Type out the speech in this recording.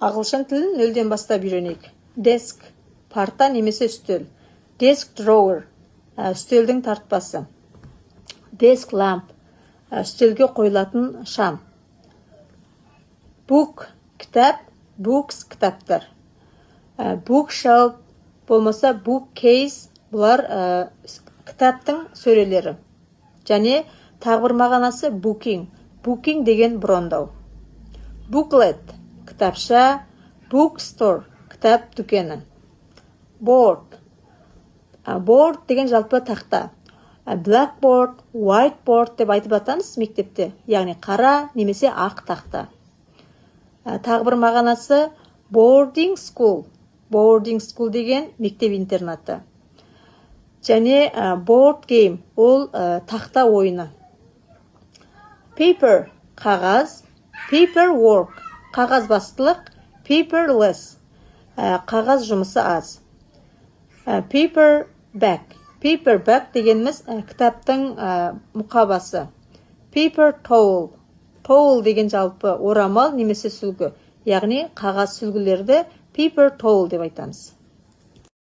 Ағылшын тілін нөлден бастап үйренейік. Desk, парта немесе үстел. Desk drawer, үстелдің тартпасы. Desk lamp, үстелге қойылатын шам. Book, кітап, books, кітаптар. Bookshelf болмаса bookcase, бұлар кітаптың сөрелері. Және тағы бір мағынасы booking. Booking деген брондау. Booklet, кітапша, bookstore, кітап дүкені. Board, board деген жалпы тақта. Blackboard, whiteboard деп айтып атамыз мектепте, яғни қара немесе ақ тақта. Тағы бір мағынасы boarding school. Boarding school деген мектеп интернаты. Және board game, ол тақта ойыны. Paper, қағаз. Paperwork, қағаз бастылық. Paperless, қағаз жұмысы аз. Paperback, paperback дегеніміз кітаптың мұқабасы. Paper towel, towel деген жалпы орамал немесе сүлгі, яғни қағаз сүлгілерді paper towel деп айтамыз.